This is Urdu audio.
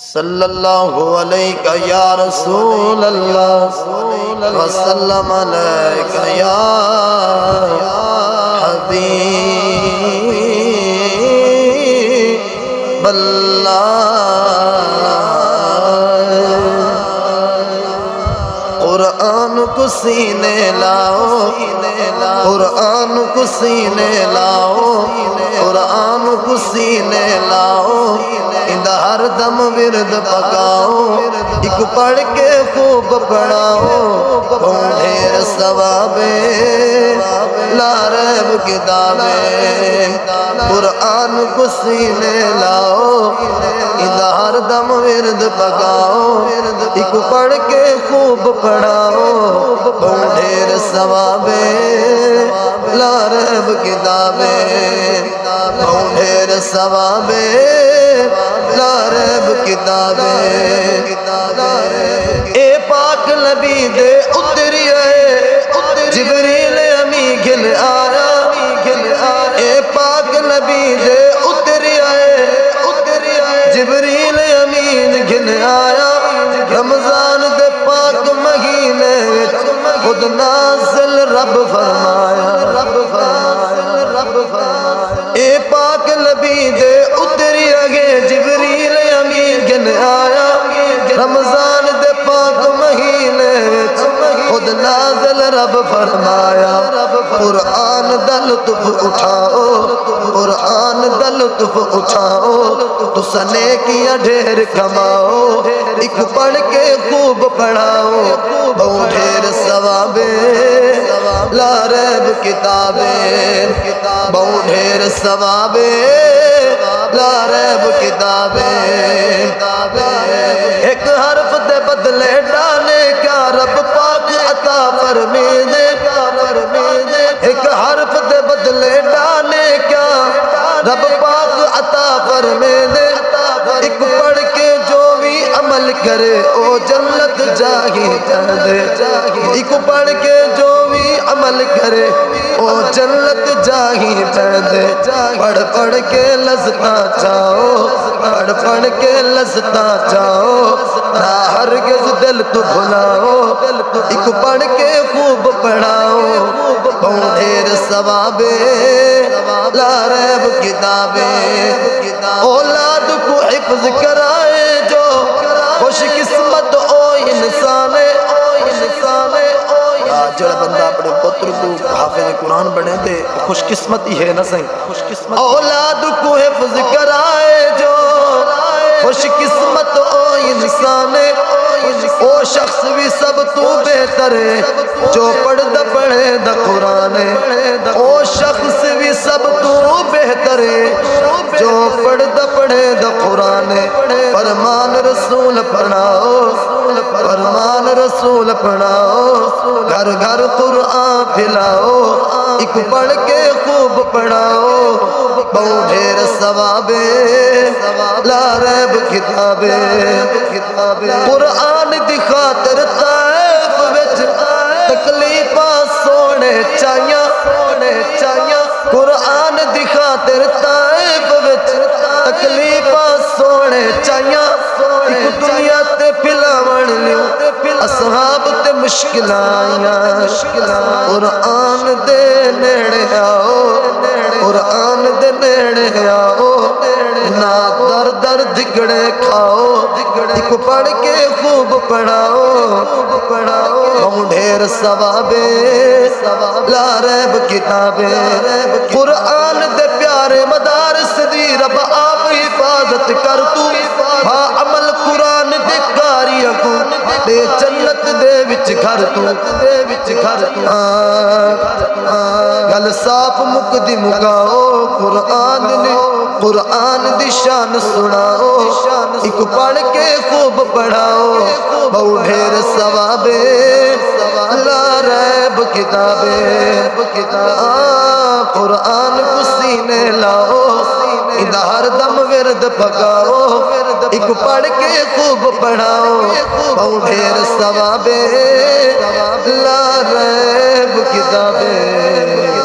صلی اللہ علیہ یا رسول اللہ وسلم علیہ یا حبیب اللہ۔ قرآن کو سینے لاؤ، قرآن کو سینے لاؤ، قرآن کو سینے لاؤ، اندہ ہر دم ورد پکاؤ، ایک پڑھ کے خوب پڑھاؤ، بہت ڈھیر ثوابیں لا ریب کتابیں۔ قرآن کو سینے لاؤ، اندہ ہر دم ورد پکاؤ، ایک پڑھ کے خوب پڑھاؤ، بہت ڈھیر ثوابیں لا ریب کتابیں، بہت ڈھیر ثوابیں لا ریب کتابیں۔ اے پاک نبی دے اتری آئے، جبریل امی گھن آیا، اے پاک نبی دے اتری آئے، جبریل امین گھن آیا، رمضان دے پاک مہینے خود نازل رب فرمایا، اے پاک نبی دے اتری آگے جبریل امین گھن آیا، رمضان دے پاک مہینے خود نازل رب فرمایا۔ قرآن دا لطف اٹھاؤ، قرآن دا لطف اٹھاؤ، تو سنے کیا ڈھیر کماؤ، ایک پڑھ کے خوب پڑھاؤ، بہت ڈھیر ثوابیں لا ریب کتابیں، بہت ڈھیر ثوابیں لا ریب کتابیں۔ ایک حرف دے بدلے ڈالے کیا رب پاک عطا فرمیدے، ایک حرف دے بدلے ڈالے کیا رب پاک عطا فرمیدے، ایک پڑھ کے جو بھی عمل کرے او جنت جاہی دے، ایک پڑھ کے جو بھی عمل کرے او جنت جاہی دے۔ پڑھ پڑھ کے لذتا چاہو، پڑھ پڑھ کے لذتا چاہو، نہ ہرگز دل تو بھلاؤ، ایک پڑھ کے خوب پڑھاؤ، بہت ڈھیر ثوابیں لا ریب کتابیں۔ اولاد کو حفظ کرائے جو خوش قسمت او انسان، جڑا بندہ اپنے پتر کو حافظ قرآن بنے دے خوش قسمت ہی ہے نا صحیح۔ اولاد کو حفظ کرائے جو خوش قسمت او انسان، او شخص بھی سب تو بہتر ہے جو پڑھتا پڑھے دا قرآن، او شخص بھی سب تو بہتر ہے جو پڑھتا پڑھے دا قرآن۔ فرمان رسول پڑھاؤ، فرمان رسول پڑھاؤ، گھر گھر قرآن پھیلاؤ، ایک پڑھ کے خوب پڑھاؤ، بہت ڈھیر ثوابیں لا ریب کتابیں۔ قرآن دی خاطر طائف وچ تکلیفاں سونے چاہیاں، قرآن دی خاطر طائف وچ تکلیفاں سونے چاہیاں، ایک دنیا تے پھلاون لیو اصحاب تے مشکلاں آئیاں۔ قرآن دے نیڑے آؤ، قرآن دے نیڑے آؤ، نہ در در دگڑے کھاؤ، ایک پڑھ کے خوب پڑھاؤ، بہت ڈھیر ثوابیں لا ریب کتابیں۔ قرآن دے پیارے مدارس دی رب آپ حفاظت کر تو، با عمل قرآن دے کاریاں کو دے جنت دے وچ گھر تو، گل صاف مکدی مکاؤ، قرآن دی شان سناؤ، ایک پڑھ کے خوب پڑھاؤ، بہت ڈھیر ثوابیں لا ریب کتابیں۔ قرآن کو سینے لاؤ، ادھر ہر دم ورد پکاؤ، ایک پڑھ کے خوب پڑھاؤ، بہت ڈھیر ثوابیں لا ریب کتابیں۔